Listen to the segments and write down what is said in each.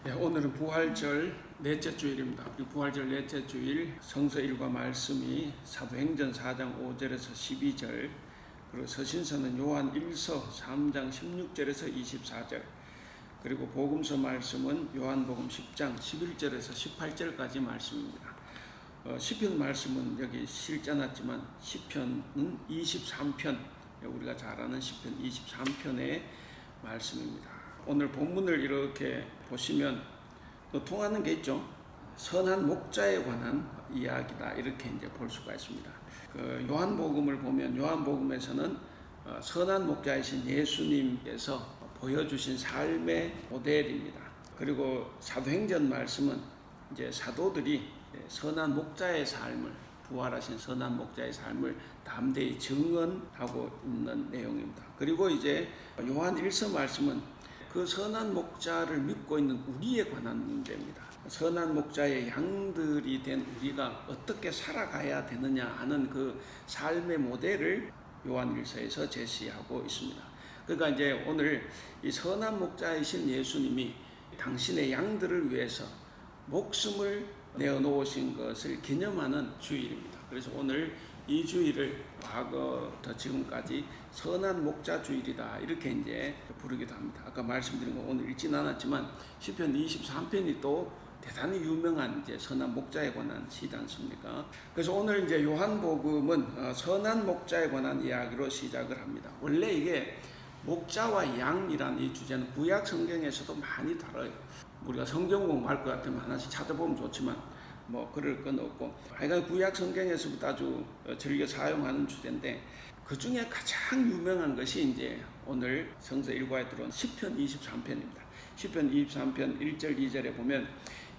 네, 오늘은 부활절 넷째 주일입니다. 우리 부활절 넷째 주일 성서 일과 말씀이 사도행전 4장 5절에서 12절, 그리고 서신서는 요한 1서 3장 16절에서 24절, 그리고 복음서 말씀은 요한복음 10장 11절에서 18절까지 말씀입니다. 시편 말씀은 여기 실지 않았지만 시편은 23편, 우리가 잘 아는 시편 23편의 말씀입니다. 오늘 본문을 이렇게 보시면 또 통하는 게 있죠. 선한 목자에 관한 이야기다, 이렇게 이제 볼 수가 있습니다. 요한복음을 보면 요한복음에서는 선한 목자이신 예수님께서 보여주신 삶의 모델입니다. 그리고 사도행전 말씀은 이제 사도들이 선한 목자의 삶을, 부활하신 선한 목자의 삶을 담대히 증언하고 있는 내용입니다. 그리고 이제 요한 1서 말씀은 그 선한 목자를 믿고 있는 우리에 관한 문제입니다. 선한 목자의 양들이 된 우리가 어떻게 살아가야 되느냐 하는 그 삶의 모델을 요한 1서에서 제시하고 있습니다. 그러니까 이제 오늘 이 선한 목자이신 예수님이 당신의 양들을 위해서 목숨을 내어놓으신 것을 기념하는 주일입니다. 그래서 오늘 이 주일을 과거부터 지금까지 선한 목자 주일이다, 이렇게 이제 부르기도 합니다. 아까 말씀드린 거 오늘 읽진 않았지만 시편 23편이 또 대단히 유명한 이제 선한 목자에 관한 시지 않습니까? 그래서 오늘 이제 요한복음은 선한 목자에 관한 이야기로 시작을 합니다. 원래 이게 목자와 양이란 이 주제는 구약 성경에서도 많이 다뤄요. 우리가 성경 공부할 것 같으면 하나씩 찾아보면 좋지만 뭐 그럴 건 없고, 하여간 구약 성경에서부터 아주 즐겨 사용하는 주제인데, 그 중에 가장 유명한 것이 이제 오늘 성서 일과에 들어온 시편 23편입니다. 시편 23편 1절 2절에 보면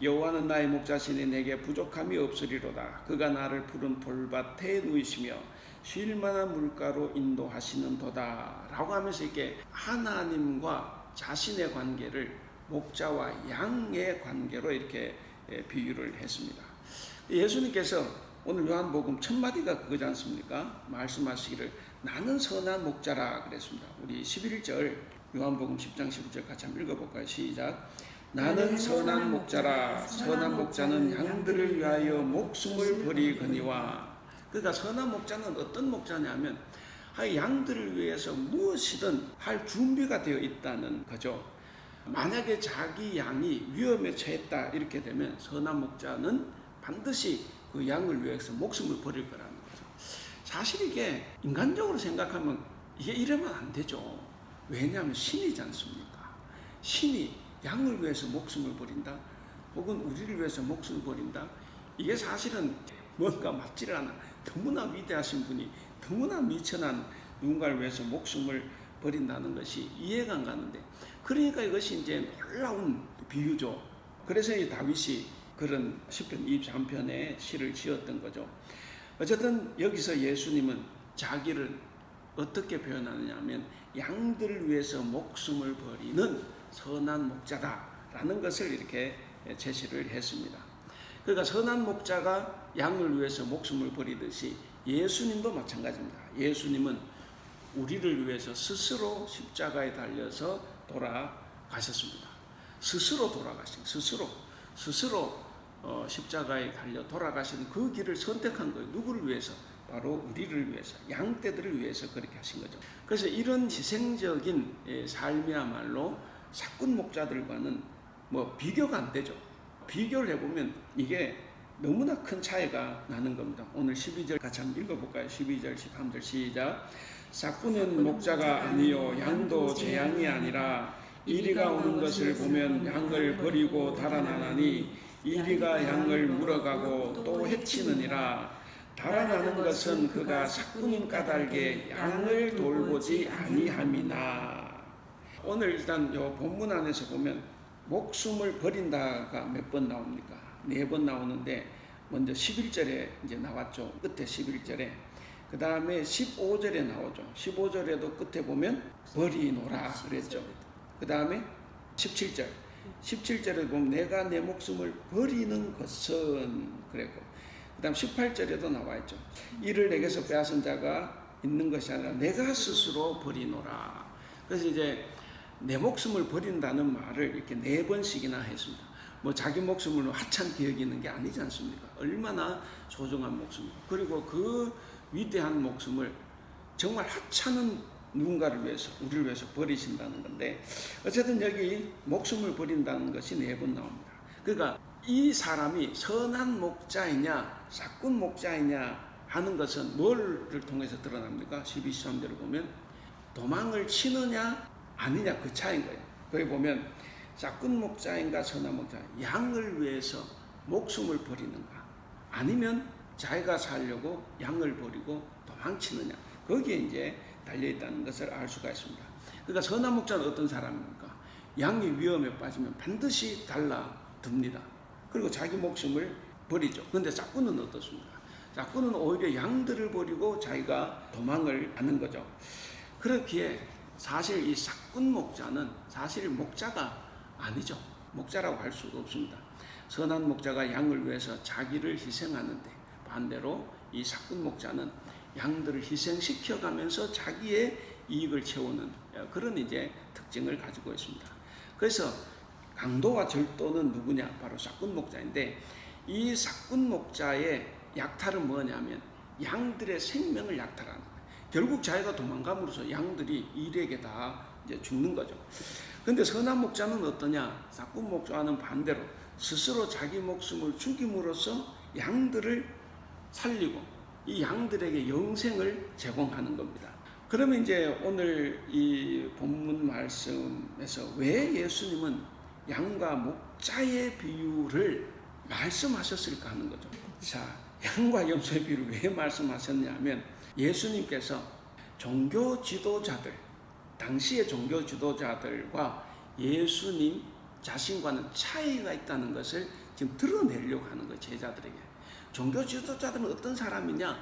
여호와는 나의 목자시니 내게 부족함이 없으리로다. 그가 나를 푸른 풀밭에 누이시며 쉴 만한 물가로 인도하시는 도다, 라고 하면서 이렇게 하나님과 자신의 관계를 목자와 양의 관계로 이렇게 비유를 했습니다. 예수님께서 오늘 요한복음 첫 마디가 그거지 않습니까? 말씀하시기를 나는 선한 목자라 그랬습니다. 우리 11절 요한복음 10장 11절 같이 한번 읽어볼까요? 시작. 나는 선한 목자라. 선한 목자는 양들을 위하여 목숨을 버리거니와. 그러니까 선한 목자는 어떤 목자냐면 양들을 위해서 무엇이든 할 준비가 되어 있다는 거죠. 만약에 자기 양이 위험에 처했다 이렇게 되면 선한 목자는 반드시 그 양을 위해서 목숨을 버릴 거라는 거죠. 사실 이게 인간적으로 생각하면 이게 이러면 안 되죠. 왜냐하면 신이지 않습니까? 신이 양을 위해서 목숨을 버린다, 혹은 우리를 위해서 목숨을 버린다, 이게 사실은 뭔가 맞지를 않아. 너무나 위대하신 분이 너무나 미천한 누군가를 위해서 목숨을 버린다는 것이 이해가 안 가는데, 그러니까 이것이 이제 놀라운 비유죠. 그래서 이 다윗이 그런 시편 23편의 시를 지었던 거죠. 어쨌든 여기서 예수님은 자기를 어떻게 표현하느냐 하면 양들을 위해서 목숨을 버리는 선한 목자다라는 것을 이렇게 제시를 했습니다. 그러니까 선한 목자가 양을 위해서 목숨을 버리듯이 예수님도 마찬가지입니다. 예수님은 우리를 위해서 스스로 십자가에 달려서 돌아가셨습니다. 스스로 돌아가신, 스스로 십자가에 달려 돌아가신 그 길을 선택한 거예요. 누구를 위해서? 바로 우리를 위해서, 양떼들을 위해서 그렇게 하신 거죠. 그래서 이런 희생적인 삶이야말로 사꾼 목자들과는 뭐 비교가 안 되죠. 비교를 해보면 이게 너무나 큰 차이가 나는 겁니다. 오늘 12절 같이 한번 읽어볼까요? 12절 13절 시작. 사꾼은 목자가 아니요 양도 제 양이 아니라 이리가 오는 것을 보면 양을 버리고 달아나나니 이리가 양을 물어가고 또 해치느니라. 달아나는 것은 그가 사꾼인 까닭에 양을 돌보지 아니함이나. 오늘 일단 이 본문 안에서 보면 목숨을 버린다가 몇 번 나옵니까? 4번 나오는데, 먼저 11절에 이제 나왔죠. 끝에 11절에. 그 다음에 15절에 나오죠. 15절에도 끝에 보면 버리노라 그랬죠. 그 다음에 17절. 17절에 보면 내가 내 목숨을 버리는 것은 그랬고, 그 다음 18절에도 나와 있죠. 이를 내게서 빼앗은 자가 있는 것이 아니라 내가 스스로 버리노라. 그래서 이제 내 목숨을 버린다는 말을 이렇게 4번씩이나 했습니다. 뭐 자기 목숨을 하찮게 여기는 게 아니지 않습니까? 얼마나 소중한 목숨이고, 그리고 그 위대한 목숨을 정말 하찮은 누군가를 위해서, 우리를 위해서 버리신다는 건데, 어쨌든 여기 목숨을 버린다는 것이 4번 나옵니다. 그러니까 이 사람이 선한 목자이냐 싹군 목자이냐 하는 것은 뭐를 통해서 드러납니까? 12, 13절을 보면 도망을 치느냐 아니냐 그 차이인 거예요. 거기 보면 싹군 목자인가 선한 목자, 양을 위해서 목숨을 버리는가, 아니면 자기가 살려고 양을 버리고 도망치느냐, 거기에 이제 달려있다는 것을 알 수가 있습니다. 그러니까 선한 목자는 어떤 사람입니까? 양이 위험에 빠지면 반드시 달라듭니다. 그리고 자기 목숨을 버리죠. 그런데 싹군은 어떻습니까? 싹군은 오히려 양들을 버리고 자기가 도망을 하는 거죠. 그렇기에 사실 이 싹군 목자는 사실 목자가 아니죠. 목자라고 할 수가 없습니다. 선한 목자가 양을 위해서 자기를 희생하는데, 반대로 이 싹군 목자는 양들을 희생시켜가면서 자기의 이익을 채우는 그런 이제 특징을 가지고 있습니다. 그래서 강도와 절도는 누구냐? 바로 싹군 목자인데, 이 싹군 목자의 약탈은 뭐냐면 양들의 생명을 약탈하는 거예요. 결국 자기가 도망감으로써 양들이 일에게 다 이제 죽는 거죠. 근데 선한 목자는 어떠냐? 싹군 목자와는 반대로 스스로 자기 목숨을 죽임으로써 양들을 살리고 이 양들에게 영생을 제공하는 겁니다. 그러면 이제 오늘 이 본문 말씀에서 왜 예수님은 양과 목자의 비유를 말씀하셨을까 하는 거죠. 자, 양과 염소의 비유를 왜 말씀하셨냐면, 예수님께서 종교 지도자들, 당시의 종교 지도자들과 예수님 자신과는 차이가 있다는 것을 지금 드러내려고 하는 거예요, 제자들에게. 종교 지도자들은 어떤 사람이냐?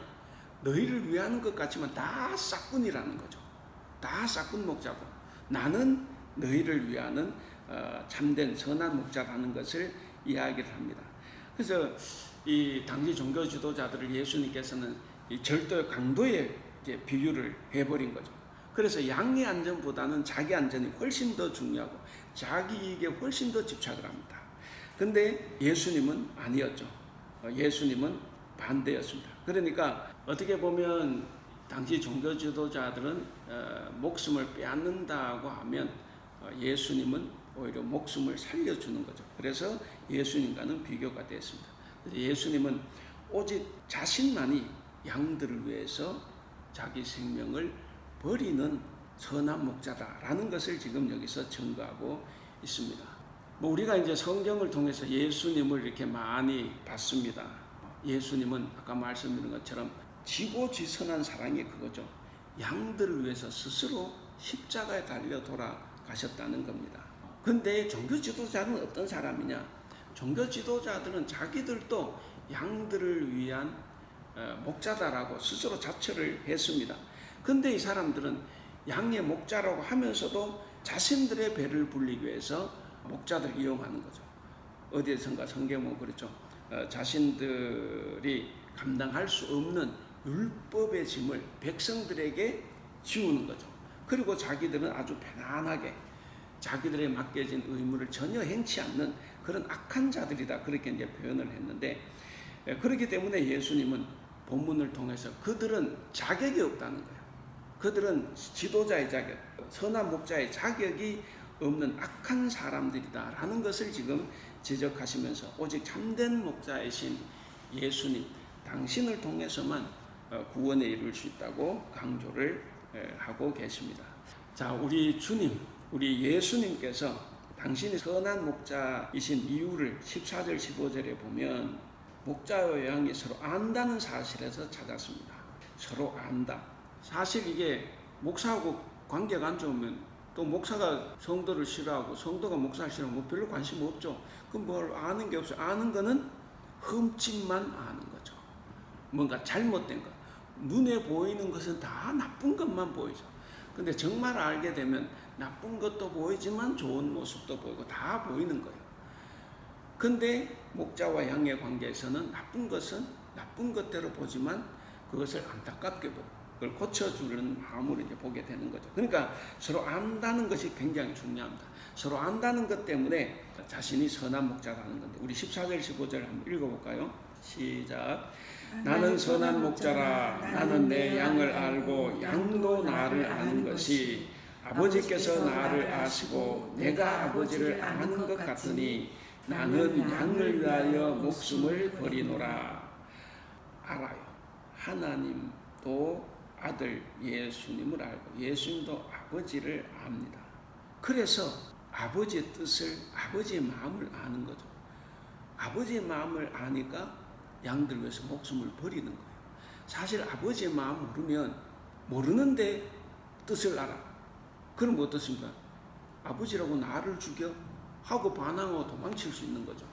너희를 위하는 것 같지만 다 싹군이라는 거죠. 다 싹군 목자고, 나는 너희를 위하는 참된 선한 목자라는 것을 이야기를 합니다. 그래서 이 당시 종교 지도자들을 예수님께서는 이 절도의 강도에 이제 비유를 해버린 거죠. 그래서 양의 안전보다는 자기 안전이 훨씬 더 중요하고 자기 이익에 훨씬 더 집착을 합니다. 근데 예수님은 아니었죠. 예수님은 반대였습니다. 그러니까 어떻게 보면 당시 종교 지도자들은 목숨을 빼앗는다고 하면 예수님은 오히려 목숨을 살려주는 거죠. 그래서 예수님과는 비교가 됐습니다. 예수님은 오직 자신만이 양들을 위해서 자기 생명을 버리는 선한 목자다라는 것을 지금 여기서 증거하고 있습니다. 우리가 이제 성경을 통해서 예수님을 이렇게 많이 봤습니다. 예수님은 아까 말씀드린 것처럼 지고지선한 사랑이 그거죠. 양들을 위해서 스스로 십자가에 달려 돌아가셨다는 겁니다. 근데 종교 지도자는 어떤 사람이냐? 종교 지도자들은 자기들도 양들을 위한 목자다라고 스스로 자처를 했습니다. 근데 이 사람들은 양의 목자라고 하면서도 자신들의 배를 불리기 위해서 목자들을 이용하는 거죠. 어디에선가 성경은 그렇죠. 자신들이 감당할 수 없는 율법의 짐을 백성들에게 지우는 거죠. 그리고 자기들은 아주 편안하게 자기들의 맡겨진 의무를 전혀 행치 않는 그런 악한 자들이다, 그렇게 이제 표현을 했는데, 그렇기 때문에 예수님은 본문을 통해서 그들은 자격이 없다는 거예요. 그들은 지도자의 자격, 선한 목자의 자격이 없는 악한 사람들이다라는 것을 지금 지적하시면서 오직 참된 목자이신 예수님, 당신을 통해서만 구원에 이룰 수 있다고 강조를 하고 계십니다. 자, 우리 주님, 우리 예수님께서 당신이 선한 목자이신 이유를 14절 15절에 보면 목자와 양이 서로 안다는 사실에서 찾았습니다. 서로 안다. 사실 이게 목사하고 관계가 안 좋으면 또 목사가 성도를 싫어하고 성도가 목사를 싫어하고 뭐 별로 관심 없죠. 그럼 뭘 아는 게 없어요. 아는 거는 흠집만 아는 거죠. 뭔가 잘못된 것. 눈에 보이는 것은 다 나쁜 것만 보이죠. 근데 정말 알게 되면 나쁜 것도 보이지만 좋은 모습도 보이고 다 보이는 거예요. 근데 목자와 양의 관계에서는 나쁜 것은 나쁜 것대로 보지만 그것을 안타깝게 보고, 그걸 고쳐주는 마음으로 이제 보게 되는 거죠. 그러니까 서로 안다는 것이 굉장히 중요합니다. 서로 안다는 것 때문에 자신이 선한 목자라는 건데, 우리 14절 15절 한번 읽어볼까요? 시작. 나는 선한 목자라. 나는 내 양을 알고 양도 나를 아는 것이 아버지께서 나를 아시고 내가 아버지를 아는 것 같으니 나는 양을 위하여 목숨을 버리노라. 알아요. 하나님도 아들 예수님을 알고 예수님도 아버지를 압니다. 그래서 아버지의 뜻을, 아버지의 마음을 아는 거죠. 아버지의 마음을 아니까 양들 위해서 목숨을 버리는 거예요. 사실 아버지의 마음 모르면 모르는데 뜻을 알아. 그럼 어떻습니까? 아버지라고 나를 죽여? 하고 반항하고 도망칠 수 있는 거죠.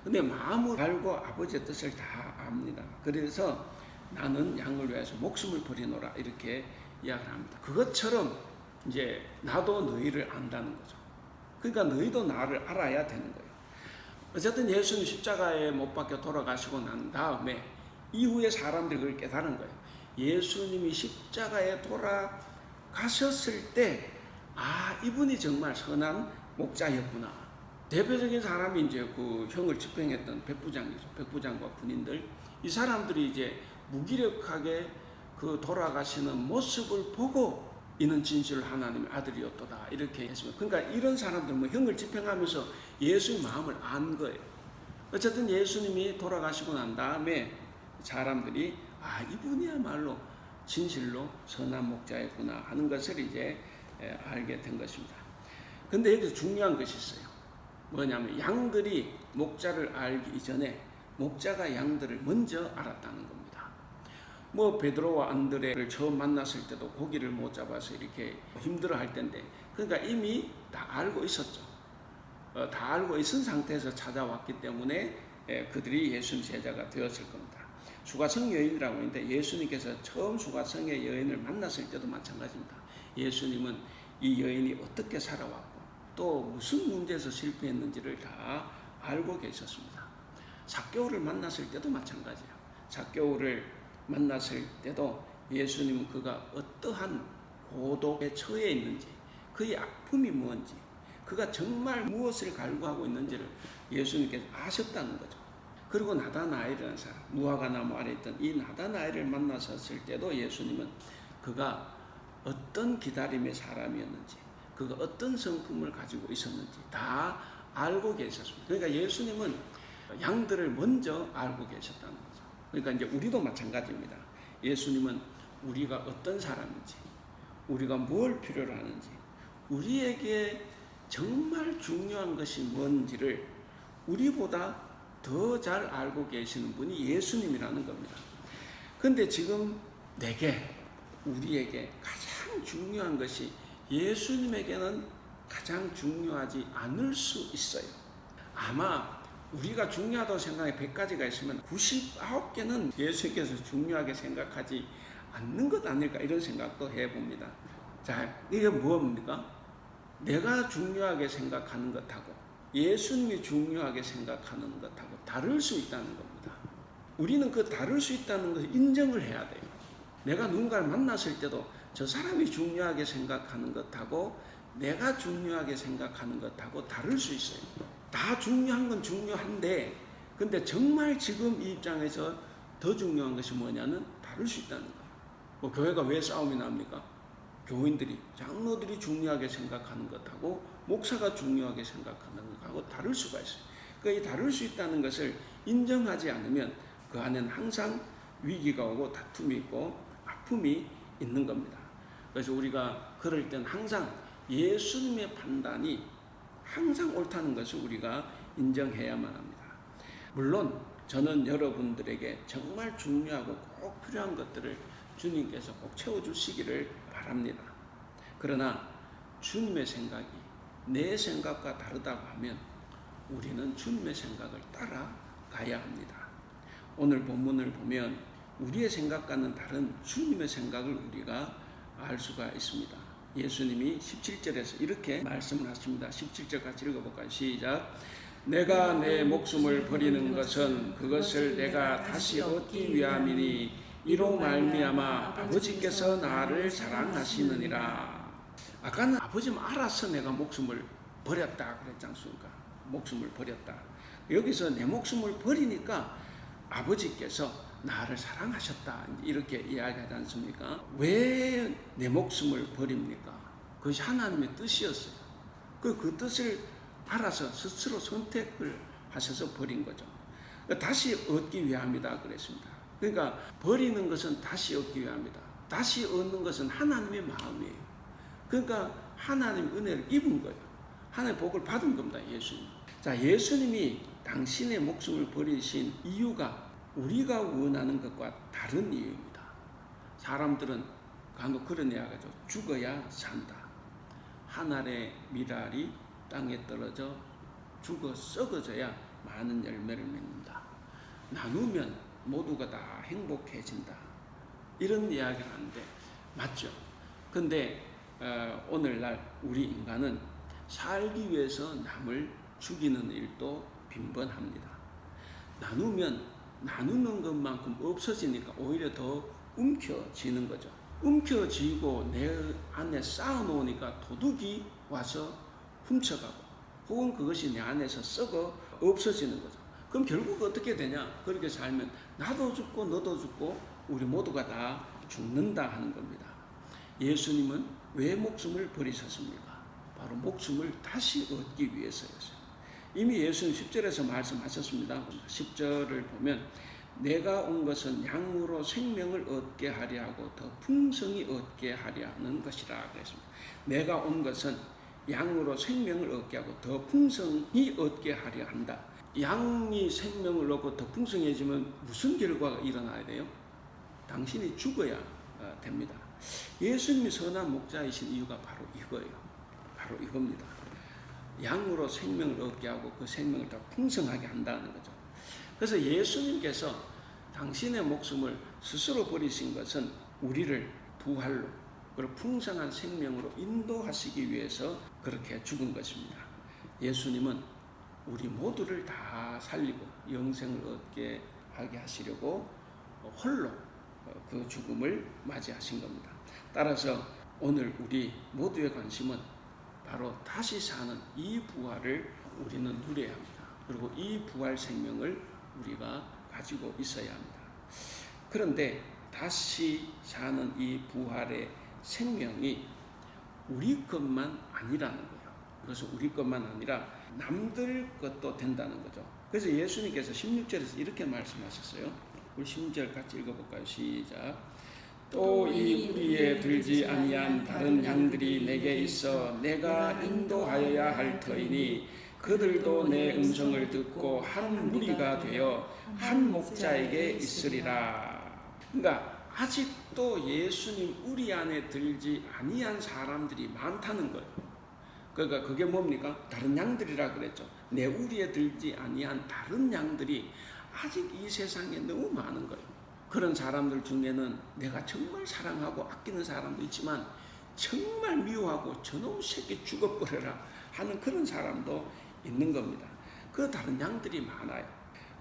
근데 마음을 알고 아버지의 뜻을 다 압니다. 그래서 나는 양을 위해서 목숨을 버리노라 이렇게 이야기를 합니다. 그것처럼 이제 나도 너희를 안다는 거죠. 그러니까 너희도 나를 알아야 되는 거예요. 어쨌든 예수님 십자가에 못 박혀 돌아가시고 난 다음에 이후에 사람들이 그걸 깨달은 거예요. 예수님이 십자가에 돌아가셨을 때 이분이 정말 선한 목자였구나. 대표적인 사람이 이제 그 형을 집행했던 백부장이죠. 백부장과 군인들. 이 사람들이 이제 무기력하게 그 돌아가시는 모습을 보고 이는 진실 하나님의 아들이었도다 이렇게 했습니다. 그러니까 이런 사람들은 뭐 형을 집행하면서 예수의 마음을 안 거예요. 어쨌든 예수님이 돌아가시고 난 다음에 사람들이 이분이야말로 진실로 선한 목자였구나 하는 것을 이제 알게 된 것입니다. 근데 여기서 중요한 것이 있어요. 뭐냐면 양들이 목자를 알기 이전에 목자가 양들을 먼저 알았다는 겁니다. 뭐 베드로와 안드레를 처음 만났을 때도 고기를 못 잡아서 이렇게 힘들어할 텐데, 그러니까 이미 다 알고 있었죠. 다 알고 있은 상태에서 찾아왔기 때문에 그들이 예수님 제자가 되었을 겁니다. 수가성 여인이라고 하는데 예수님께서 처음 수가성의 여인을 만났을 때도 마찬가지입니다. 예수님은 이 여인이 어떻게 살아왔고 또 무슨 문제에서 실패했는지를 다 알고 계셨습니다. 삭개오를 만났을 때도 마찬가지예요. 삭개오를 만났을 때도 예수님은 그가 어떠한 고독에 처해 있는지, 그의 아픔이 뭔지, 그가 정말 무엇을 갈구하고 있는지를 예수님께서 아셨다는 거죠. 그리고 나다나엘이라는 사람, 무화과 나무 아래 있던 이 나다나엘을 만났을 때도 예수님은 그가 어떤 기다림의 사람이었는지, 그가 어떤 성품을 가지고 있었는지 다 알고 계셨습니다. 그러니까 예수님은 양들을 먼저 알고 계셨다는 거죠. 그러니까 이제 우리도 마찬가지입니다. 예수님은 우리가 어떤 사람인지, 우리가 뭘 필요로 하는지, 우리에게 정말 중요한 것이 뭔지를 우리보다 더 잘 알고 계시는 분이 예수님이라는 겁니다. 그런데 지금 우리에게 가장 중요한 것이 예수님에게는 가장 중요하지 않을 수 있어요. 아마 우리가 중요하다고 생각해 100가지가 있으면 99개는 예수님께서 중요하게 생각하지 않는 것 아닐까 이런 생각도 해봅니다. 자, 이게 뭡니까? 내가 중요하게 생각하는 것하고 예수님이 중요하게 생각하는 것하고 다를 수 있다는 겁니다. 우리는 그 다를 수 있다는 것을 인정을 해야 돼요. 내가 누군가를 만났을 때도 저 사람이 중요하게 생각하는 것하고 내가 중요하게 생각하는 것하고 다를 수 있어요. 다 중요한 건 중요한데, 근데 정말 지금 이 입장에서 더 중요한 것이 뭐냐는 다를 수 있다는 거예요. 뭐 교회가 왜 싸움이 납니까? 교인들이, 장로들이 중요하게 생각하는 것하고 목사가 중요하게 생각하는 것하고 다를 수가 있어요. 그러니까 이 다를 수 있다는 것을 인정하지 않으면 그 안에는 항상 위기가 오고 다툼이 있고 아픔이 있는 겁니다. 그래서 우리가 그럴 땐 항상 예수님의 판단이 항상 옳다는 것을 우리가 인정해야만 합니다. 물론 저는 여러분들에게 정말 중요하고 꼭 필요한 것들을 주님께서 꼭 채워주시기를 바랍니다. 그러나 주님의 생각이 내 생각과 다르다고 하면 우리는 주님의 생각을 따라가야 합니다. 오늘 본문을 보면 우리의 생각과는 다른 주님의 생각을 우리가 알 수가 있습니다. 예수님이 17절에서 이렇게 말씀을 하십니다. 17절 같이 읽어볼까요? 시작. 내가 내 목숨을 버리는 것은 그것을 내가 다시 얻기 위함이니 이로 말미암아 아버지께서 나를 사랑하시느니라. 아까는 아버지는 알아서 내가 목숨을 버렸다 그랬지 않습니까? 목숨을 버렸다. 여기서 내 목숨을 버리니까 아버지께서 나를 사랑하셨다 이렇게 이야기하지 않습니까? 왜 내 목숨을 버립니까? 그것이 하나님의 뜻이었어요. 그 뜻을 알아서 스스로 선택을 하셔서 버린 거죠. 다시 얻기 위함이다 그랬습니다. 그러니까 버리는 것은 다시 얻기 위함이다. 다시 얻는 것은 하나님의 마음이에요. 그러니까 하나님 은혜를 입은 거예요. 하나님의 복을 받은 겁니다. 예수님. 자, 예수님이 당신의 목숨을 버리신 이유가 우리가 원하는 것과 다른 이유입니다. 사람들은 간혹 그런 이야기죠. 죽어야 산다. 한 알의 밀알이 땅에 떨어져 죽어 썩어져야 많은 열매를 맺는다. 나누면 모두가 다 행복해진다. 이런 이야기를 하는데 맞죠? 근데 오늘날 우리 인간은 살기 위해서 남을 죽이는 일도 빈번합니다. 나누면 나누는 것만큼 없어지니까 오히려 더 움켜쥐는 거죠. 움켜쥐고 내 안에 쌓아놓으니까 도둑이 와서 훔쳐가고 혹은 그것이 내 안에서 썩어 없어지는 거죠. 그럼 결국 어떻게 되냐? 그렇게 살면 나도 죽고 너도 죽고 우리 모두가 다 죽는다 하는 겁니다. 예수님은 왜 목숨을 버리셨습니까? 바로 목숨을 다시 얻기 위해서였어요. 이미 예수님 10절에서 말씀하셨습니다. 10절을 보면 내가 온 것은 양으로 생명을 얻게 하려 하고 더 풍성히 얻게 하려 하는 것이라 그랬습니다. 내가 온 것은 양으로 생명을 얻게 하고 더 풍성히 얻게 하려 한다. 양이 생명을 얻고 더 풍성해지면 무슨 결과가 일어나야 돼요? 당신이 죽어야 됩니다. 예수님이 선한 목자이신 이유가 바로 이거예요. 바로 이겁니다. 양으로 생명을 얻게 하고 그 생명을 더 풍성하게 한다는 거죠. 그래서 예수님께서 당신의 목숨을 스스로 버리신 것은 우리를 부활로 그리고 풍성한 생명으로 인도하시기 위해서 그렇게 죽은 것입니다. 예수님은 우리 모두를 다 살리고 영생을 얻게 하게 하시려고 홀로 그 죽음을 맞이하신 겁니다. 따라서 오늘 우리 모두의 관심은 바로 다시 사는 이 부활을 우리는 누려야 합니다. 그리고 이 부활 생명을 우리가 가지고 있어야 합니다. 그런데 다시 사는 이 부활의 생명이 우리 것만 아니라는 거예요. 그래서 우리 것만 아니라 남들 것도 된다는 거죠. 그래서 예수님께서 16절에서 이렇게 말씀하셨어요. 우리 16절 같이 읽어볼까요? 시작. 또 이 우리에 들지 아니한 다른 양들이 내게 있어 내가 인도하여야 할 터이니 그들도 내 음성을 듣고 한 무리가 되어 한 목자에게 있으리라. 그러니까 아직도 예수님 우리 안에 들지 아니한 사람들이 많다는 거예요. 그러니까 그게 뭡니까? 다른 양들이라 그랬죠. 내 우리에 들지 아니한 다른 양들이 아직 이 세상에 너무 많은 거예요. 그런 사람들 중에는 내가 정말 사랑하고 아끼는 사람도 있지만 정말 미워하고 저놈 새끼 죽어버려라 하는 그런 사람도 있는 겁니다. 그 다른 양들이 많아요.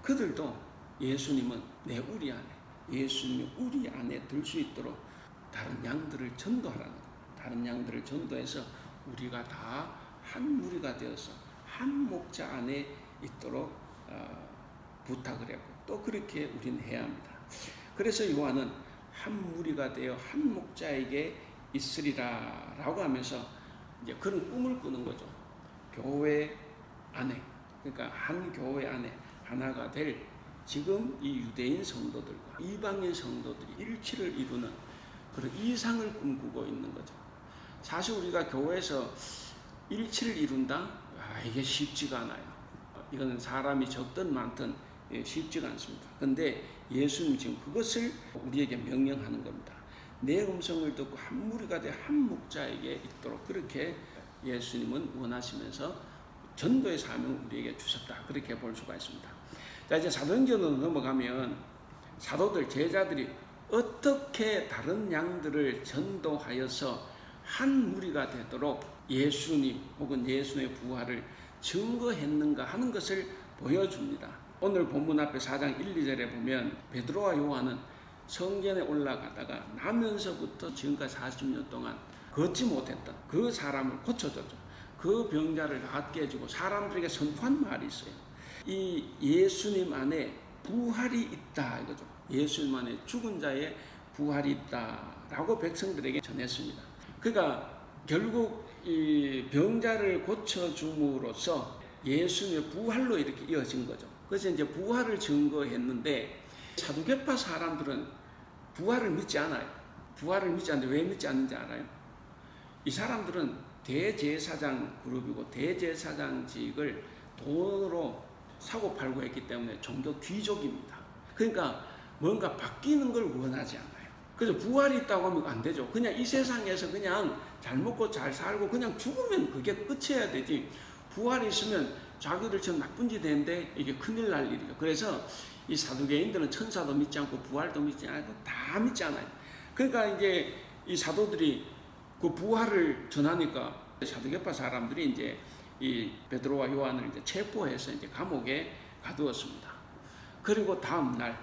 그들도 예수님은 내 우리 안에, 예수님이 우리 안에 들 수 있도록 다른 양들을 전도하라는 거예요. 다른 양들을 전도해서 우리가 다 한 무리가 되어서 한 목자 안에 있도록 부탁을 했고 또 그렇게 우리는 해야 합니다. 그래서 요한은 한 무리가 되어 한 목자에게 있으리라 라고 하면서 이제 그런 꿈을 꾸는 거죠. 교회 안에, 그러니까 한 교회 안에 하나가 될 지금 이 유대인 성도들과 이방인 성도들이 일치를 이루는 그런 이상을 꿈꾸고 있는 거죠. 사실 우리가 교회에서 일치를 이룬다? 이게 쉽지가 않아요. 이거는 사람이 적든 많든 쉽지가 않습니다. 근데 예수님 지금 그것을 우리에게 명령하는 겁니다. 내 음성을 듣고 한 무리가 돼 한 목자에게 있도록 그렇게 예수님은 원하시면서 전도의 사명을 우리에게 주셨다. 그렇게 볼 수가 있습니다. 자, 이제 사도행전으로 넘어가면 사도들, 제자들이 어떻게 다른 양들을 전도하여서 한 무리가 되도록 예수님 혹은 예수의 부활을 증거했는가 하는 것을 보여줍니다. 오늘 본문 앞에 4장 1, 2절에 보면 베드로와 요한은 성전에 올라가다가 나면서부터 지금까지 40년 동안 걷지 못했던 그 사람을 고쳐줬죠. 그 병자를 낫게 해주고 사람들에게 선포한 말이 있어요. 이 예수님 안에 부활이 있다 이거죠. 예수님 안에 죽은 자의 부활이 있다라고 백성들에게 전했습니다. 그러니까 결국 이 병자를 고쳐줌으로써 예수님의 부활로 이렇게 이어진 거죠. 그래서 이제 부활을 증거했는데 사두개파 사람들은 부활을 믿지 않아요. 부활을 믿지 않는데 왜 믿지 않는지 알아요? 이 사람들은 대제사장 그룹이고 대제사장직을 돈으로 사고 팔고 했기 때문에 종교 귀족입니다. 그러니까 뭔가 바뀌는 걸 원하지 않아요. 그래서 부활이 있다고 하면 안 되죠. 그냥 이 세상에서 그냥 잘 먹고 잘 살고 그냥 죽으면 그게 끝이어야 되지. 부활이 있으면 자기들처럼 나쁜 짓 했는데 이게 큰일 날 일이죠. 그래서 이 사두개인들은 천사도 믿지 않고 부활도 믿지 않고 다 믿지 않아요. 그러니까 이제 이 사도들이 그 부활을 전하니까 사두개파 사람들이 이제 이 베드로와 요한을 이제 체포해서 이제 감옥에 가두었습니다. 그리고 다음 날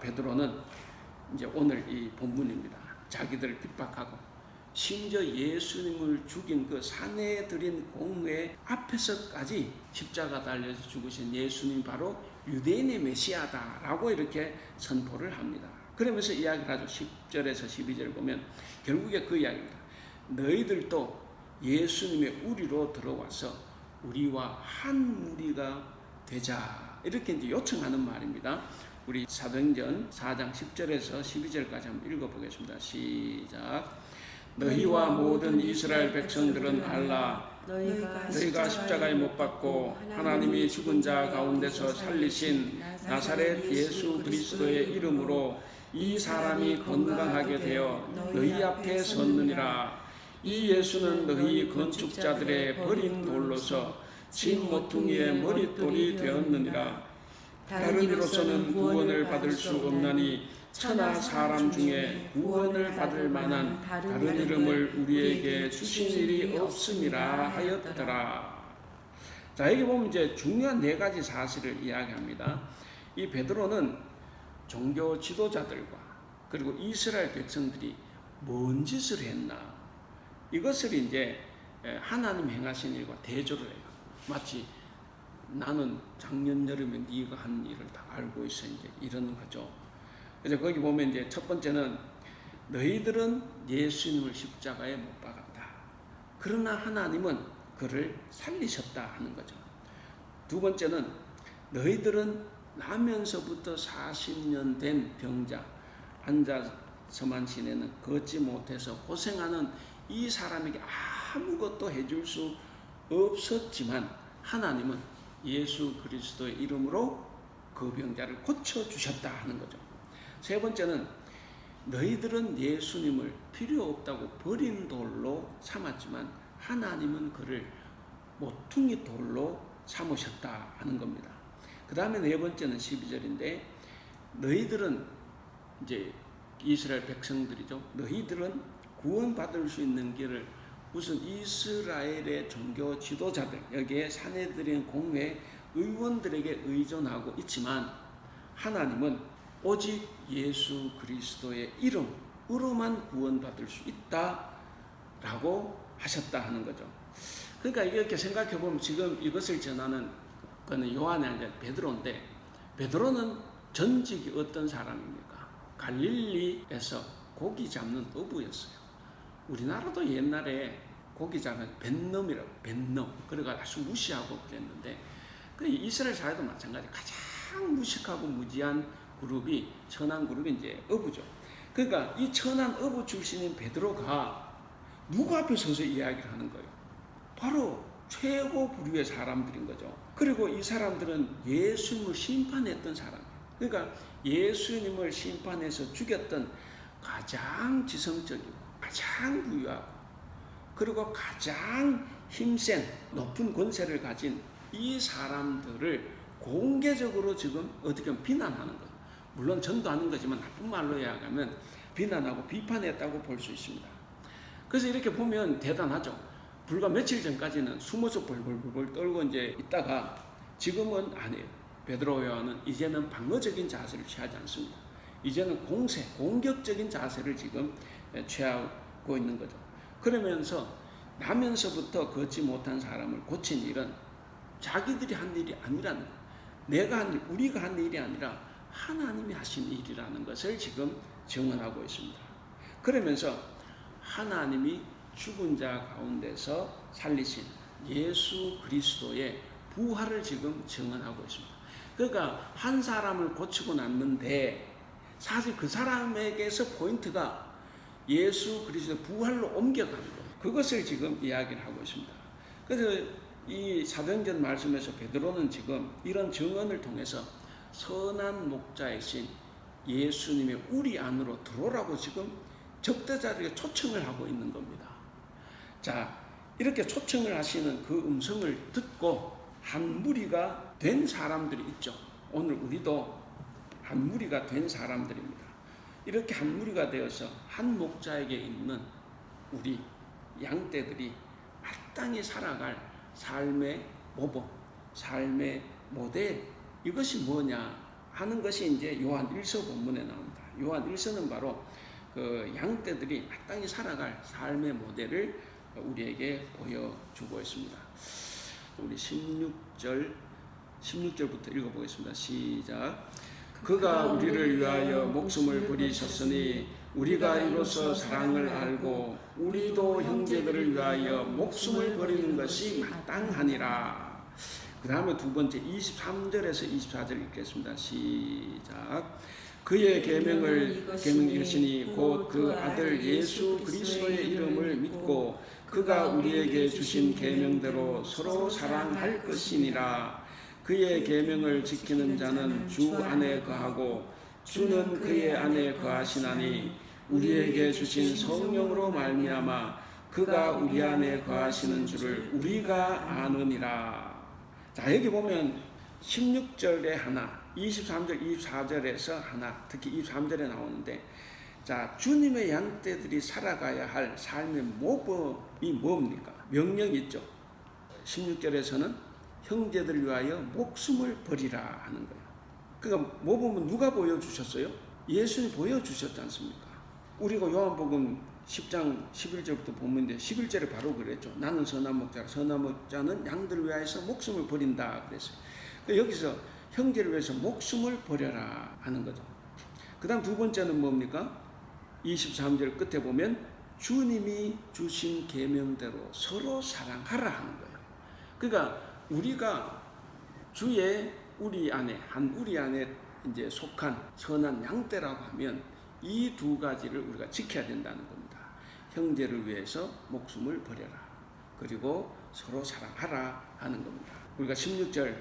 베드로는 이제 오늘 이 본문입니다. 자기들을 핍박하고 심지어 예수님을 죽인 그 사내들인 공회 앞에서까지 십자가 달려서 죽으신 예수님 바로 유대인의 메시아다라고 이렇게 선포를 합니다. 그러면서 이야기를 하죠. 10절에서 12절 보면 결국에 그 이야기입니다. 너희들도 예수님의 우리로 들어와서 우리와 한 무리가 되자 이렇게 이제 요청하는 말입니다. 우리 사도행전 4장 10절에서 12절까지 한번 읽어보겠습니다. 시작. 너희와 모든 이스라엘 백성들은 알라. 너희가 십자가에 못 박고 하나님이 죽은 자 가운데서 살리신 나사렛 예수 그리스도의 이름으로 이 사람이 건강하게 되어 너희 앞에 섰느니라. 이 예수는 너희 건축자들의 버린 돌로서 진 모퉁이의 머릿돌이 되었느니라. 다른 이로서는 구원을 받을 수 없나니 천하 사람 중에 구원을 받을 만한 다른 이름을 우리에게 주신 일이 없음이라 하였더라. 자, 여기 보면 이제 중요한 네 가지 사실을 이야기합니다. 이 베드로는 종교 지도자들과 그리고 이스라엘 백성들이 뭔 짓을 했나 이것을 이제 하나님 행하신 일과 대조를 해요. 마치 나는 작년 여름에 네가 한 일을 다 알고 있어 이제 이런 거죠. 그래서 거기 보면 이제 첫 번째는 너희들은 예수님을 십자가에 못 박았다. 그러나 하나님은 그를 살리셨다 하는 거죠. 두 번째는 너희들은 나면서부터 40년 된 병자 앉아서만 지내는 걷지 못해서 고생하는 이 사람에게 아무것도 해줄 수 없었지만 하나님은 예수 그리스도의 이름으로 그 병자를 고쳐주셨다 하는 거죠. 세 번째는 너희들은 예수님을 필요 없다고 버린 돌로 삼았지만 하나님은 그를 모퉁이 돌로 삼으셨다 하는 겁니다. 그 다음에 네 번째는 12절인데 너희들은 이제 이스라엘 백성들이죠. 너희들은 구원받을 수 있는 길을 우선 이스라엘의 종교 지도자들 여기에 사내들인 공회 의원들에게 의존하고 있지만 하나님은 오직 예수 그리스도의 이름으로만 구원받을 수 있다라고 하셨다 하는 거죠. 그러니까 이렇게 생각해 보면 지금 이것을 전하는 그는 요한이 아니라 베드로인데 베드로는 전직이 어떤 사람입니까? 갈릴리에서 고기 잡는 어부였어요. 우리나라도 옛날에 고기 잡는 뱃놈이라고 뱃놈 그래가 아주 무시하고 그랬는데 그 이스라엘 사회도 마찬가지 가장 무식하고 무지한 그룹이 천한 그룹이 이제 어부죠. 그러니까 이 천한 어부 출신인 베드로가 누구 앞에 서서 이야기를 하는 거예요? 바로 최고 부류의 사람들인 거죠. 그리고 이 사람들은 예수님을 심판했던 사람이에요. 그러니까 예수님을 심판해서 죽였던 가장 지성적이고 가장 부유하고 그리고 가장 힘센 높은 권세를 가진 이 사람들을 공개적으로 지금 어떻게 보면 비난하는 거예요. 물론 전도하는 거지만 나쁜 말로 이야기하면 비난하고 비판했다고 볼 수 있습니다. 그래서 이렇게 보면 대단하죠. 불과 며칠 전까지는 숨어서 벌벌벌 떨고 이제 있다가 지금은 안 해요. 베드로 요한은 이제는 방어적인 자세를 취하지 않습니다. 이제는 공격적인 자세를 지금 취하고 있는 거죠. 그러면서 나면서부터 걷지 못한 사람을 고친 일은 자기들이 한 일이 아니라는 거예요. 내가 한 일, 우리가 한 일이 아니라 하나님이 하신 일이라는 것을 지금 증언하고 있습니다. 그러면서 하나님이 죽은 자 가운데서 살리신 예수 그리스도의 부활을 지금 증언하고 있습니다. 그러니까 한 사람을 고치고 났는데 사실 그 사람에게서 포인트가 예수 그리스도의 부활로 옮겨가는 거예요. 그것을 지금 이야기를 하고 있습니다. 그래서 이 사도행전 말씀에서 베드로는 지금 이런 증언을 통해서 선한 목자이신 예수님의 우리 안으로 들어오라고 지금 적대자들에게 초청을 하고 있는 겁니다. 자, 이렇게 초청을 하시는 그 음성을 듣고 한 무리가 된 사람들이 있죠. 오늘 우리도 한 무리가 된 사람들입니다. 이렇게 한 무리가 되어서 한 목자에게 있는 우리 양떼들이 마땅히 살아갈 삶의 모범, 삶의 모델, 이것이 뭐냐 하는 것이 이제 요한 1서 본문에 나옵니다. 요한 1서는 바로 그 양떼들이 마땅히 살아갈 삶의 모델을 우리에게 보여주고 있습니다. 우리 16절부터 읽어보겠습니다. 시작. 그가 우리를 위하여 목숨을 버리셨으니 우리가 이로써 사랑을 알고 우리도 형제들을 위하여 목숨을 버리는 것이 마땅하니라. 그 다음에 두 번째 23절에서 24절 읽겠습니다. 시작. 그의 계명을 이르시니 곧 그 아들 예수 그리스도의 이름을 믿고 그가 우리에게 주신 계명대로 서로 사랑할 것이니라. 그의 계명을 지키는 자는 주 안에 거하고 주는 그의 안에 거하시나니 우리에게 주신 성령으로 말미암아 그가 우리 안에 거하시는 줄을 우리가 아느니라. 자, 여기 보면 16절에 하나, 23절, 24절에서 하나, 특히 23절에 나오는데, 자, 주님의 양떼들이 살아가야 할 삶의 모범이 뭡니까? 명령이 있죠. 16절에서는 형제들 위하여 목숨을 버리라 하는 거예요. 그러니까 모범은 누가 보여주셨어요? 예수님이 보여주셨지 않습니까? 우리가 요한복음 10장 11절부터 보면데 11절에 바로 그랬죠. 나는 선한 목자라. 선한 목자는 양들을 위하여서 목숨을 버린다 그랬어요. 그러니까 여기서 형제를 위해서 목숨을 버려라 하는 거죠. 그 다음 두 번째는 뭡니까? 23절 끝에 보면 주님이 주신 계명대로 서로 사랑하라 하는 거예요. 그러니까 우리가 주의 우리 안에 이제 속한 선한 양떼라고 하면 이 두 가지를 우리가 지켜야 된다는 겁니다. 형제를 위해서 목숨을 버려라. 그리고 서로 사랑하라 하는 겁니다. 우리가 16절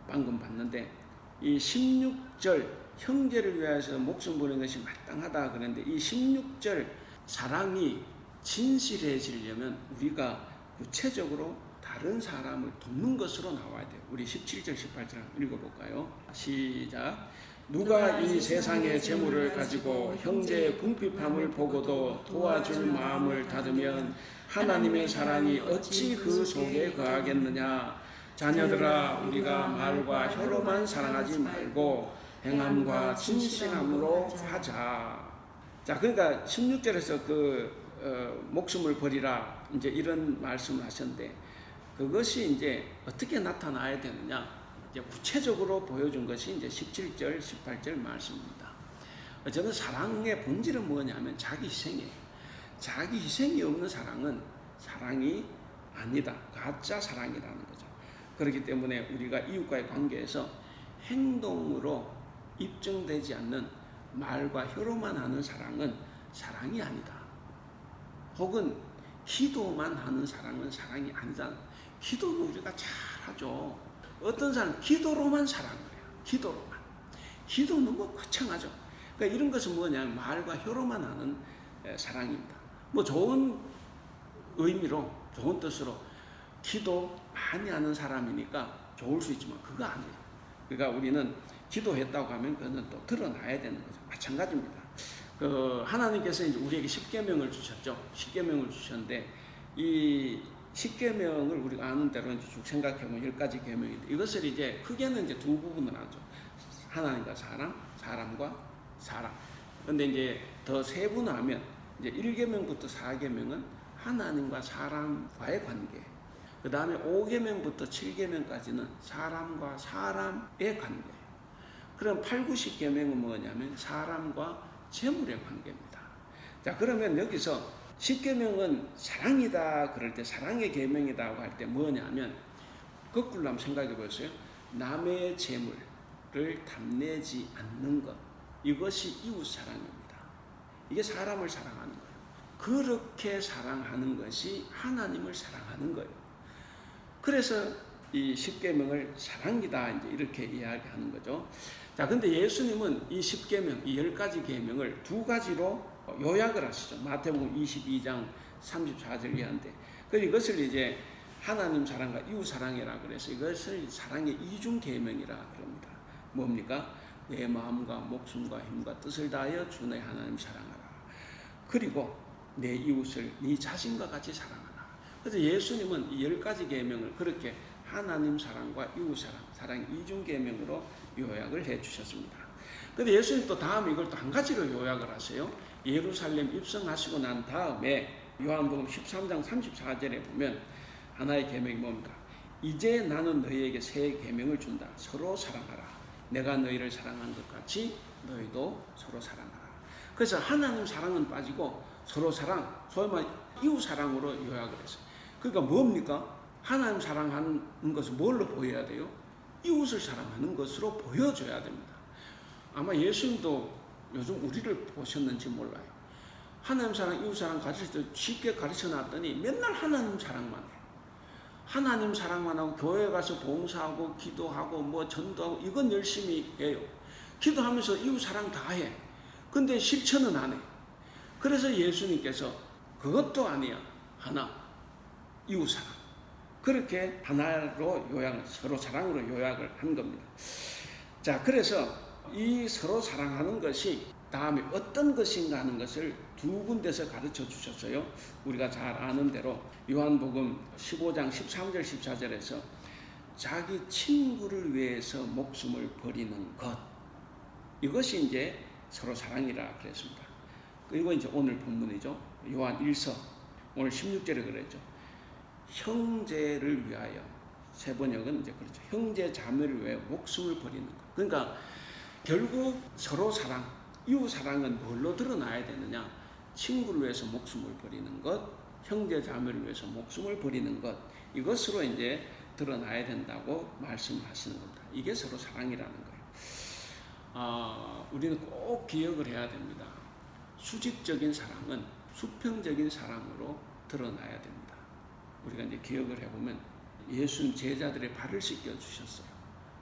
방금 봤는데 이 16절 형제를 위해서 목숨 버리는 것이 마땅하다 그랬는데 이 16절 사랑이 진실해지려면 우리가 구체적으로 다른 사람을 돕는 것으로 나와야 돼요. 우리 17절 18절 읽어볼까요? 시작. 누가 이 세상의 재물을 가지고 형제의 궁핍함을 보고도 도와줄 마음을 닫으면 하나님의 사랑이 어찌 그 속에 거하겠느냐. 자녀들아, 우리가 말과 혀로만 사랑하지 말고 행함과 진실함으로 하자. 자, 그러니까 16절에서 목숨을 버리라 이제 이런 말씀을 하셨는데 그것이 이제 어떻게 나타나야 되느냐? 이제 구체적으로 보여준 것이 이제 17절, 18절 말씀입니다. 저는 사랑의 본질은 뭐냐면 자기 희생이에요. 자기 희생이 없는 사랑은 사랑이 아니다. 가짜 사랑이라는 거죠. 그렇기 때문에 우리가 이웃과의 관계에서 행동으로 입증되지 않는 말과 혀로만 하는 사랑은 사랑이 아니다. 혹은 기도만 하는 사랑은 사랑이 아니다. 기도는 우리가 잘하죠. 어떤 사람은 기도로만 사랑을 해요. 기도로만. 기도는 뭐 거창하죠. 그러니까 이런 것은 뭐냐면 말과 혀로만 하는 사랑입니다. 뭐 좋은 의미로, 좋은 뜻으로 기도 많이 하는 사람이니까 좋을 수 있지만 그거 아니에요. 그러니까 우리는 기도했다고 하면 그거는 또 드러나야 되는 거죠. 마찬가지입니다. 하나님께서 이제 우리에게 십계명을 주셨죠. 십계명을 주셨는데 이 십계명을 우리가 아는 대로 이제 쭉 생각해보면 10가지 계명인데 이것을 이제 크게는 이제 두 부분으로 나누죠. 하나님과 사람, 사람과 사랑. 근데 이제 더 세분화하면 이제 1계명부터 4계명은 하나님과 사람과의 관계. 그 다음에 5계명부터 7계명까지는 사람과 사람의 관계. 그럼 8, 90계명은 뭐냐면 사람과 재물의 관계입니다. 자, 그러면 여기서 10계명은 사랑이다 그럴 때, 사랑의 계명이라고 할 때 뭐냐면 거꾸로 한번 생각해 보세요. 남의 재물을 탐내지 않는 것, 이것이 이웃 사랑입니다. 이게 사람을 사랑하는 거예요. 그렇게 사랑하는 것이 하나님을 사랑하는 거예요. 그래서 이 10계명을 사랑이다 이제 이렇게 이야기하는 거죠. 자, 근데 예수님은 이 10계명, 이 10가지 계명을 두 가지로 요약을 하시죠. 마태복음 22장 34절 이하인데, 그래서 이것을 이제 하나님 사랑과 이웃 사랑이라 그래서 이것을 사랑의 이중 계명이라 그럽니다. 뭡니까? 내 마음과 목숨과 힘과 뜻을 다하여 주 내 하나님 사랑하라. 그리고 내 이웃을 네 자신과 같이 사랑하라. 그래서 예수님은 이 10가지 계명을 그렇게 하나님 사랑과 이웃 사랑 이중 계명으로 요약을 해 주셨습니다. 그런데 예수님 또 다음에 이걸 또 한 가지로 요약을 하세요. 예루살렘 입성하시고 난 다음에 요한복음 13장 34절에 보면 하나의 계명이 뭡니까? 이제 나는 너희에게 새 계명을 준다. 서로 사랑하라. 내가 너희를 사랑한 것 같이 너희도 서로 사랑하라. 그래서 하나님 사랑은 빠지고 서로 사랑, 소위 말해 이웃 사랑으로 요약을 했어요. 그러니까 뭡니까? 하나님 사랑하는 것을 뭘로 보여야 돼요? 이웃을 사랑하는 것으로 보여줘야 됩니다. 아마 예수님도 요즘 우리를 보셨는지 몰라요. 하나님 사랑, 이웃 사랑 가르칠 때 쉽게 가르쳐 놨더니 맨날 하나님 사랑만 해요. 하나님 사랑만 하고 교회 가서 봉사하고 기도하고 뭐 전도하고 이건 열심히 해요. 기도하면서 이웃 사랑 다 해. 근데 실천은 안 해. 그래서 예수님께서 그것도 아니야. 하나, 이웃 사랑. 그렇게 하나로 요약을, 서로 사랑으로 요약을 한 겁니다. 자, 그래서 이 서로 사랑하는 것이 다음에 어떤 것인가 하는 것을 두 군데서 가르쳐 주셨어요. 우리가 잘 아는 대로 요한복음 15장 13절 14절에서 자기 친구를 위해서 목숨을 버리는 것, 이것이 이제 서로 사랑이라 그랬습니다. 그리고 이제 오늘 본문이죠. 요한 1서 오늘 16절에 그랬죠. 형제를 위하여, 세 번역은 이제 그렇죠. 형제 자매를 위하여 목숨을 버리는 것. 그러니까 결국 서로 사랑, 이웃 사랑은 뭘로 드러나야 되느냐? 친구를 위해서 목숨을 버리는 것, 형제 자매를 위해서 목숨을 버리는 것, 이것으로 이제 드러나야 된다고 말씀하시는 겁니다. 이게 서로 사랑이라는 거예요. 우리는 꼭 기억을 해야 됩니다. 수직적인 사랑은 수평적인 사랑으로 드러나야 됩니다. 우리가 이제 기억을 해보면 예수님 제자들의 발을 씻겨 주셨어요.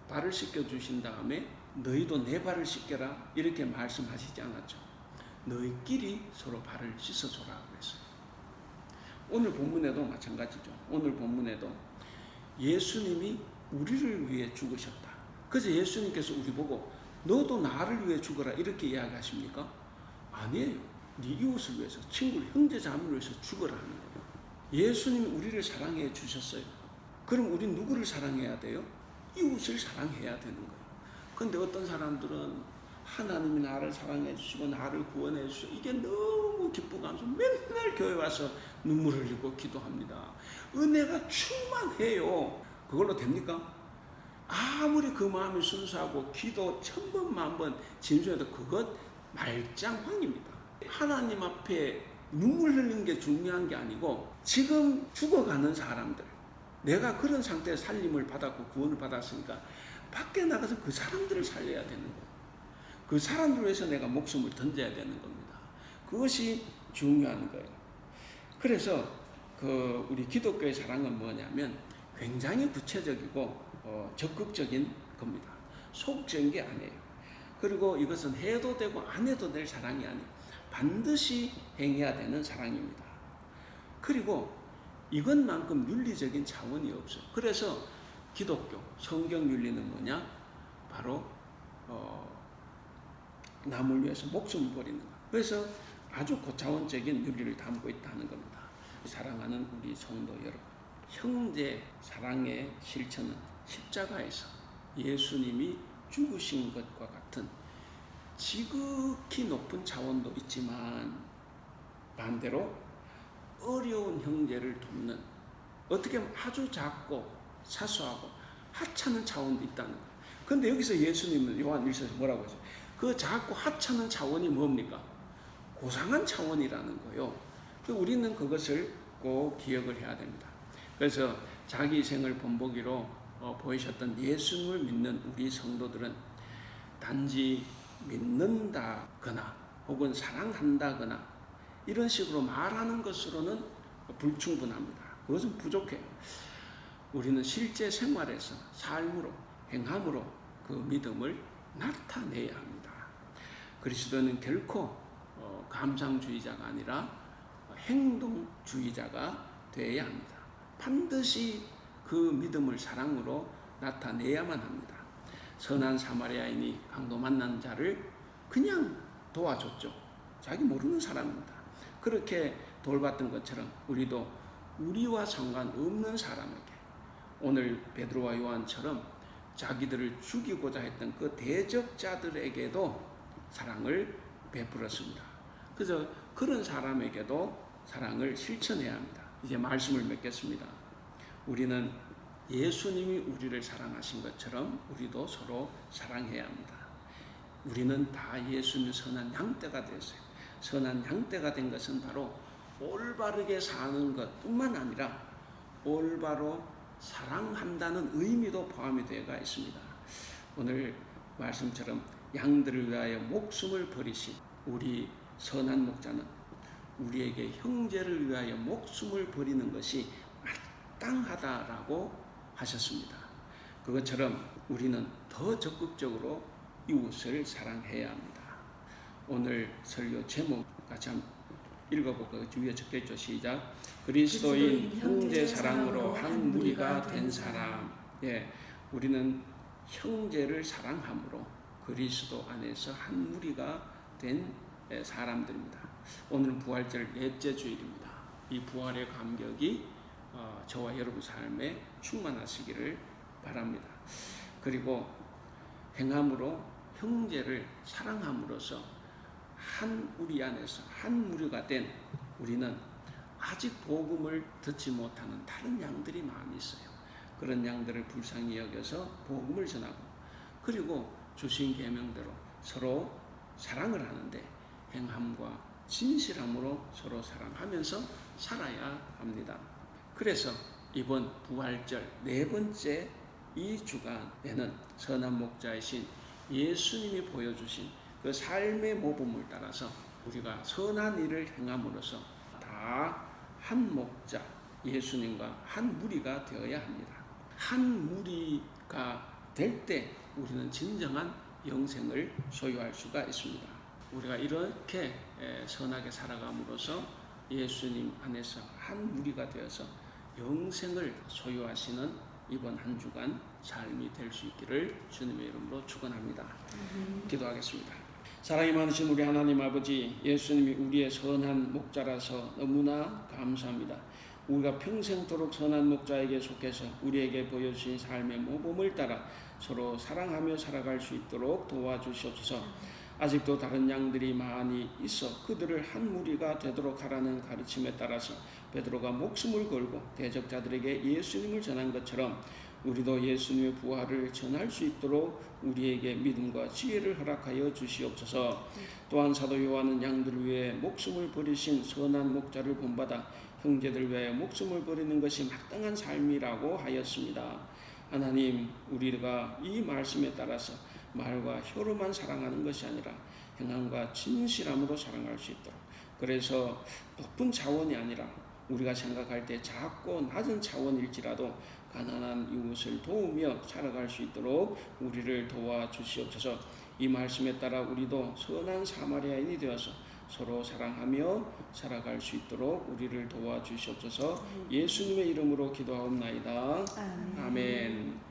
발을 씻겨 주신 다음에 너희도 내 발을 씻겨라 이렇게 말씀하시지 않았죠. 너희끼리 서로 발을 씻어줘라 그랬어요. 오늘 본문에도 마찬가지죠. 오늘 본문에도 예수님이 우리를 위해 죽으셨다. 그래서 예수님께서 우리 보고 너도 나를 위해 죽어라 이렇게 이야기하십니까? 아니에요. 네 이웃을 위해서, 친구를, 형제 자매를 위해서 죽어라 하는 거예요. 예수님이 우리를 사랑해 주셨어요. 그럼 우린 누구를 사랑해야 돼요? 이웃을 사랑해야 되는 거예요. 그런데 어떤 사람들은 하나님이 나를 사랑해 주시고 나를 구원해 주시고 이게 너무 기쁘고 하면서 맨날 교회 와서 눈물 흘리고 기도합니다. 은혜가 충만해요. 그걸로 됩니까? 아무리 그 마음이 순수하고 기도 1000번 만번 진수해도 그것 말짱황입니다. 하나님 앞에 눈물 흘리는 게 중요한 게 아니고 지금 죽어가는 사람들, 내가 그런 상태에서 살림을 받았고 구원을 받았으니까 밖에 나가서 그 사람들을 살려야 되는 거예요. 그 사람들을 위해서 내가 목숨을 던져야 되는 겁니다. 그것이 중요한 거예요. 그래서 우리 기독교의 사랑은 뭐냐면 굉장히 구체적이고 적극적인 겁니다. 소극적인 게 아니에요. 그리고 이것은 해도 되고 안 해도 될 사랑이 아니에요. 반드시 행해야 되는 사랑입니다. 그리고 이것만큼 윤리적인 차원이 없어요. 그래서 기독교 성경 윤리는 뭐냐? 바로 남을 위해서 목숨을 버리는 것. 그래서 아주 고차원적인 윤리를 담고 있다는 겁니다. 사랑하는 우리 성도 여러분, 형제 사랑의 실천은 십자가에서 예수님이 죽으신 것과 같은 지극히 높은 차원도 있지만 반대로 어려운 형제를 돕는 어떻게 보면 아주 작고 사소하고 하찮은 차원도 있다는 거예요. 그런데 여기서 예수님은 요한 1서에서 뭐라고 하죠? 그 작고 하찮은 차원이 뭡니까? 고상한 차원이라는 거예요. 우리는 그것을 꼭 기억을 해야 됩니다. 그래서 자기 생을 본보기로 보이셨던 예수님을 믿는 우리 성도들은 단지 믿는다거나 혹은 사랑한다거나 이런 식으로 말하는 것으로는 불충분합니다. 그것은 부족해요. 우리는 실제 생활에서 삶으로 행함으로 그 믿음을 나타내야 합니다. 그리스도는 결코 감상주의자가 아니라 행동주의자가 되어야 합니다. 반드시 그 믿음을 사랑으로 나타내야만 합니다. 선한 사마리아인이 강도 만난 자를 그냥 도와줬죠. 자기 모르는 사람입니다. 그렇게 돌봤던 것처럼 우리도 우리와 상관없는 사람에게 오늘 베드로와 요한처럼 자기들을 죽이고자 했던 그 대적자들에게도 사랑을 베풀었습니다. 그래서 그런 사람에게도 사랑을 실천해야 합니다. 이제 말씀을 맺겠습니다. 우리는 예수님이 우리를 사랑하신 것처럼 우리도 서로 사랑해야 합니다. 우리는 다 예수님의 선한 양떼가 됐어요. 선한 양떼가 된 것은 바로 올바르게 사는 것뿐만 아니라 올바로 사랑한다는 의미도 포함이 되어 있습니다. 오늘 말씀처럼 양들을 위하여 목숨을 버리신 우리 선한 목자는 우리에게 형제를 위하여 목숨을 버리는 것이 마땅하다라고 하셨습니다. 그것처럼 우리는 더 적극적으로 이웃을 사랑해야 합니다. 오늘 설교 제목 같이 한번 읽어볼까요? 위에 적혀있죠. 시작. 그리스도인 형제 사랑으로 한 무리가 된 사람. 예, 우리는 형제를 사랑함으로 그리스도 안에서 한 무리가 된 사람들입니다. 오늘은 부활절 넷째 주일입니다. 이 부활의 감격이 저와 여러분 삶에 충만하시기를 바랍니다. 그리고 행함으로 형제를 사랑함으로써 한 우리 안에서 한 무리가 된 우리는 아직 복음을 듣지 못하는 다른 양들이 많이 있어요. 그런 양들을 불쌍히 여겨서 복음을 전하고 그리고 주신 계명대로 서로 사랑을 하는데 행함과 진실함으로 서로 사랑하면서 살아야 합니다. 그래서 이번 부활절 네 번째 이 주간에는 선한 목자이신 예수님이 보여주신 그 삶의 모범을 따라서 우리가 선한 일을 행함으로써 다 한 목자 예수님과 한 무리가 되어야 합니다. 한 무리가 될 때 우리는 진정한 영생을 소유할 수가 있습니다. 우리가 이렇게 선하게 살아감으로써 예수님 안에서 한 무리가 되어서 영생을 소유하시는 이번 한 주간 삶이 될 수 있기를 주님의 이름으로 축원합니다. 기도하겠습니다. 사랑이 많으신 우리 하나님 아버지, 예수님이 우리의 선한 목자라서 너무나 감사합니다. 우리가 평생토록 선한 목자에게 속해서 우리에게 보여주신 삶의 모범을 따라 서로 사랑하며 살아갈 수 있도록 도와주시옵소서. 아직도 다른 양들이 많이 있어 그들을 한 무리가 되도록 하라는 가르침에 따라서 베드로가 목숨을 걸고 대적자들에게 예수님을 전한 것처럼 우리도 예수님의 부활을 전할 수 있도록 우리에게 믿음과 지혜를 허락하여 주시옵소서. 또한 사도 요한은 양들을 위해 목숨을 버리신 선한 목자를 본받아 형제들 위하여 목숨을 버리는 것이 마땅한 삶이라고 하였습니다. 하나님, 우리가 이 말씀에 따라서 말과 혀로만 사랑하는 것이 아니라 행함과 진실함으로 사랑할 수 있도록, 그래서 높은 차원이 아니라 우리가 생각할 때 작고 낮은 차원일지라도 가난한 이웃을 도우며 살아갈 수 있도록 우리를 도와주시옵소서. 이 말씀에 따라 우리도 선한 사마리아인이 되어서 서로 사랑하며 살아갈 수 있도록 우리를 도와주시옵소서. 예수님의 이름으로 기도하옵나이다. 아멘.